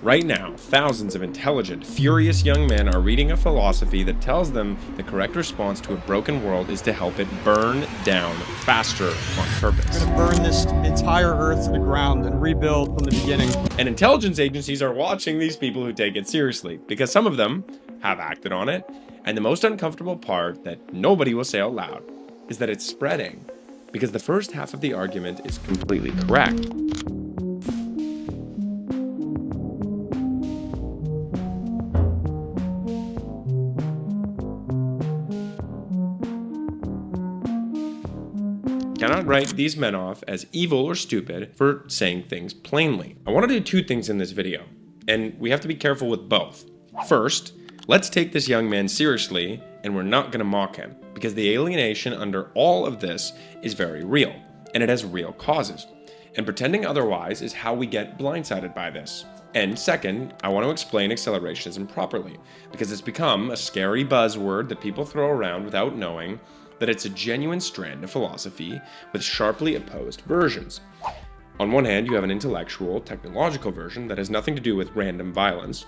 Right now, thousands of intelligent, furious young men are reading a philosophy that tells them the correct response to a broken world is to help it burn down faster on purpose. We're going to burn this entire Earth to the ground and rebuild from the beginning. And intelligence agencies are watching these people who take it seriously, because some of them have acted on it. And the most uncomfortable part that nobody will say out loud is that it's spreading, because the first half of the argument is completely correct. Cannot write these men off as evil or stupid for saying things plainly. I want to do two things in this video, and we have to be careful with both. First, let's take this young man seriously, and we're not going to mock him, because the alienation under all of this is very real, and it has real causes. And pretending otherwise is how we get blindsided by this. And second, I want to explain accelerationism properly, because it's become a scary buzzword that people throw around without knowing that it's a genuine strand of philosophy with sharply opposed versions. On one hand, you have an intellectual, technological version that has nothing to do with random violence,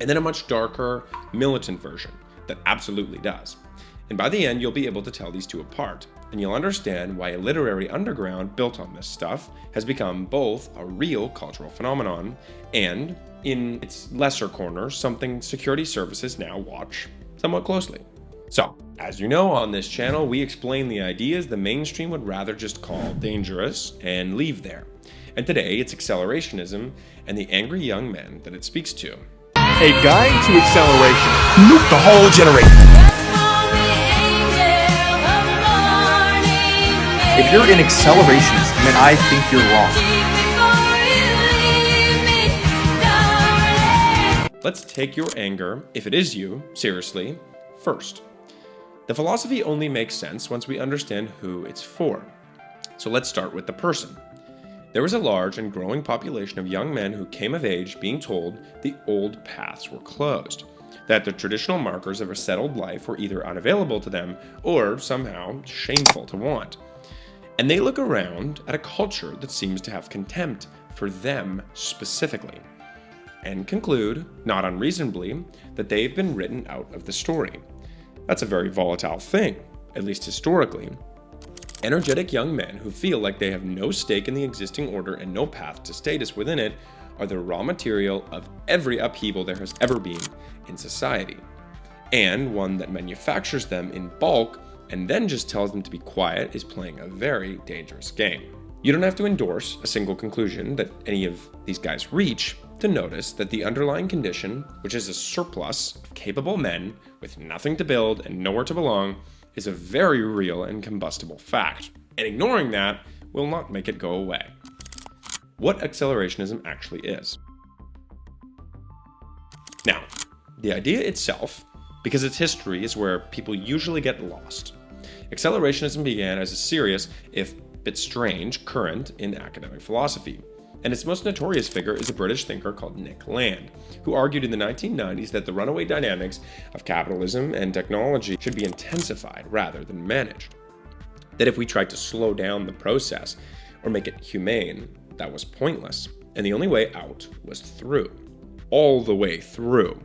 and then a much darker, militant version that absolutely does. And by the end, you'll be able to tell these two apart, and you'll understand why a literary underground built on this stuff has become both a real cultural phenomenon and, in its lesser corner, something security services now watch somewhat closely. So, as you know, on this channel, we explain the ideas the mainstream would rather just call dangerous and leave there. And today, it's accelerationism and the angry young men that it speaks to. A guide to acceleration. Nuke the whole generation. If you're an accelerationist, then I think you're wrong. Let's take your anger, if it is you, seriously, first. The philosophy only makes sense once we understand who it's for. So let's start with the person. There was a large and growing population of young men who came of age being told the old paths were closed, that the traditional markers of a settled life were either unavailable to them or somehow shameful to want. And they look around at a culture that seems to have contempt for them specifically, and conclude, not unreasonably, that they've been written out of the story. That's a very volatile thing, at least historically. Energetic young men who feel like they have no stake in the existing order and no path to status within it are the raw material of every upheaval there has ever been in society, and one that manufactures them in bulk and then just tells them to be quiet is playing a very dangerous game. You don't have to endorse a single conclusion that any of these guys reach to notice that the underlying condition, which is a surplus of capable men with nothing to build and nowhere to belong, is a very real and combustible fact. And ignoring that will not make it go away. What accelerationism actually is. Now, the idea itself, because its history is where people usually get lost. Accelerationism began as a serious, if bit strange, current in academic philosophy. And its most notorious figure is a British thinker called Nick Land, who argued in the 1990s that the runaway dynamics of capitalism and technology should be intensified rather than managed. That if we tried to slow down the process or make it humane, that was pointless, and the only way out was through. All the way through,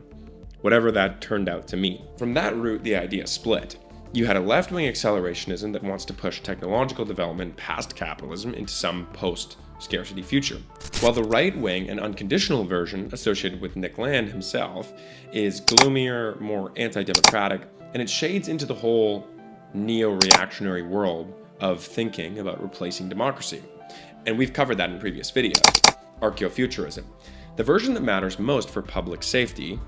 whatever that turned out to mean. From that route, the idea split. You had a left-wing accelerationism that wants to push technological development past capitalism into some post-scarcity future, while the right-wing and unconditional version associated with Nick Land himself is gloomier, more anti-democratic, and it shades into the whole neo-reactionary world of thinking about replacing democracy. And we've covered that in previous videos. Archaeofuturism, the version that matters most for public safety,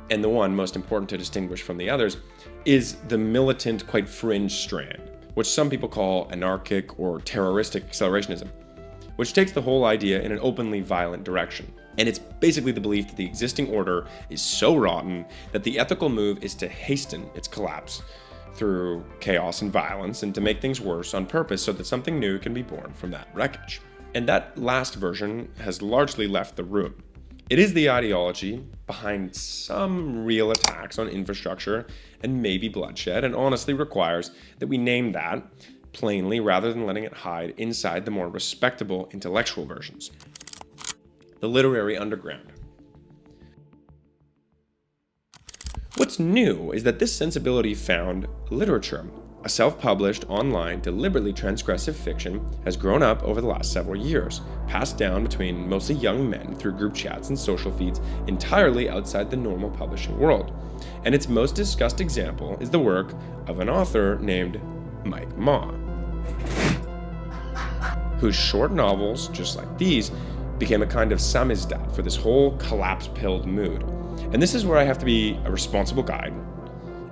and the one most important to distinguish from the others, is the militant, quite fringe strand, which some people call anarchic or terroristic accelerationism, which takes the whole idea in an openly violent direction. And it's basically the belief that the existing order is so rotten that the ethical move is to hasten its collapse through chaos and violence, and to make things worse on purpose so that something new can be born from that wreckage. And that last version has largely left the room. It is the ideology behind some real attacks on infrastructure and maybe bloodshed, and honestly requires that we name that plainly rather than letting it hide inside the more respectable intellectual versions. The literary underground. What's new is that this sensibility found literature. A self-published, online, deliberately transgressive fiction has grown up over the last several years, passed down between mostly young men through group chats and social feeds entirely outside the normal publishing world. And its most discussed example is the work of an author named Mike Ma, whose short novels, just like these, became a kind of samizdat for this whole collapse-pilled mood. And this is where I have to be a responsible guide,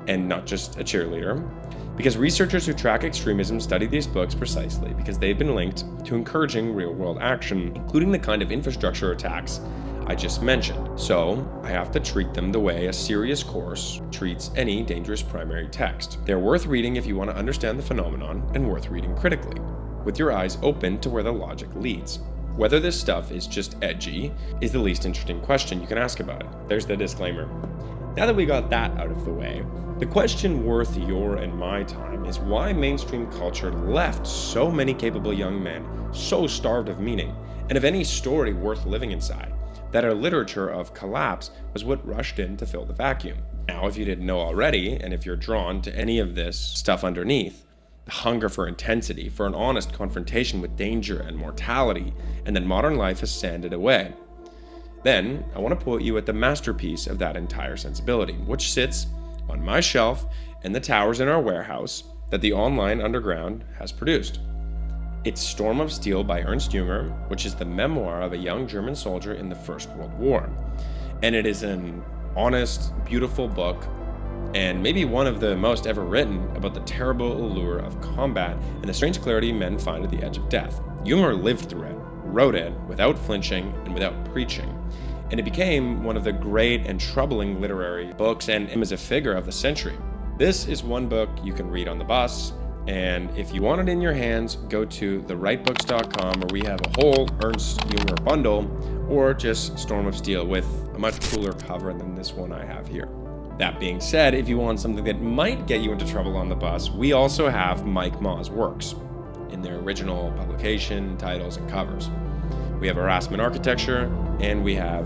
and not just a cheerleader, because researchers who track extremism study these books precisely because they've been linked to encouraging real-world action, including the kind of infrastructure attacks I just mentioned. So I have to treat them the way a serious course treats any dangerous primary text. They're worth reading if you want to understand the phenomenon, and worth reading critically, with your eyes open to where the logic leads. Whether this stuff is just edgy is the least interesting question you can ask about it. There's the disclaimer. Now that we got that out of the way, the question worth your and my time is why mainstream culture left so many capable young men so starved of meaning, and of any story worth living inside, that our literature of collapse was what rushed in to fill the vacuum. Now, if you didn't know already, and if you're drawn to any of this stuff underneath, the hunger for intensity, for an honest confrontation with danger and mortality, and that modern life has sanded away, then I want to put you at the masterpiece of that entire sensibility, which sits on my shelf and the towers in our warehouse that the online underground has produced. It's Storm of Steel by Ernst Jünger, which is the memoir of a young German soldier in the First World War. And it is an honest, beautiful book, and maybe one of the most ever written, about the terrible allure of combat and the strange clarity men find at the edge of death. Jünger lived through it, wrote it without flinching and without preaching, and it became one of the great and troubling literary books, and as a figure of the century. This is one book you can read on the bus, and if you want it in your hands, go to therightbooks.com, where we have a whole Ernst Jünger bundle, or just Storm of Steel with a much cooler cover than this one I have here. That being said, if you want something that might get you into trouble on the bus, we also have Mike Ma's works in their original publication, titles, and covers. We have Harassment Architecture, and we have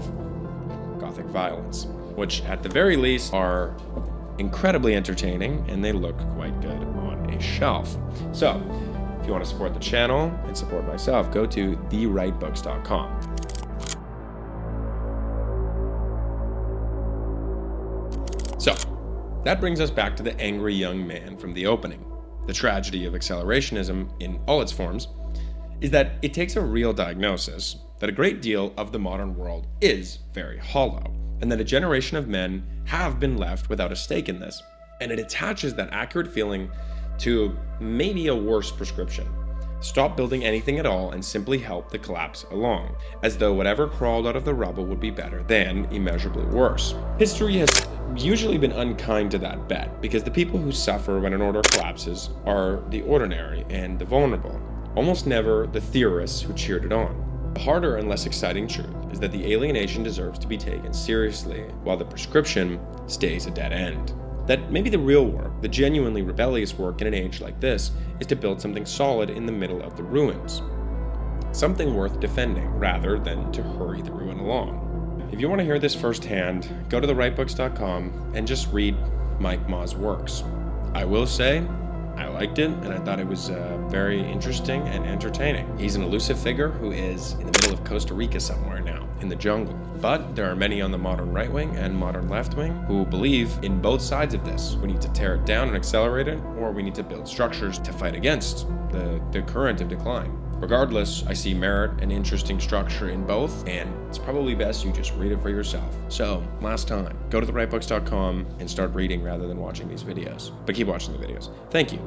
Gothic Violence, which at the very least are incredibly entertaining, and they look quite good on a shelf. So, if you want to support the channel and support myself, go to therightbooks.com. So, that brings us back to the angry young man from the opening. The tragedy of accelerationism in all its forms is that it takes a real diagnosis that a great deal of the modern world is very hollow, and that a generation of men have been left without a stake in this. And it attaches that accurate feeling to maybe a worse prescription. Stop building anything at all and simply help the collapse along, as though whatever crawled out of the rubble would be better than immeasurably worse. History has usually been unkind to that bet, because the people who suffer when an order collapses are the ordinary and the vulnerable, almost never the theorists who cheered it on. The harder and less exciting truth is that the alienation deserves to be taken seriously, while the prescription stays a dead end. That maybe the real work, the genuinely rebellious work in an age like this, is to build something solid in the middle of the ruins. Something worth defending, rather than to hurry the ruin along. If you want to hear this firsthand, go to therightbooks.com and just read Mike Ma's works. I will say, I liked it, and I thought it was very interesting and entertaining. He's an elusive figure who is in the middle of Costa Rica somewhere now, in the jungle. But there are many on the modern right wing and modern left wing who believe in both sides of this. We need to tear it down and accelerate it, or we need to build structures to fight against the current of decline. Regardless, I see merit and interesting structure in both, and it's probably best you just read it for yourself. So, last time, go to therightbooks.com and start reading rather than watching these videos. But keep watching the videos. Thank you.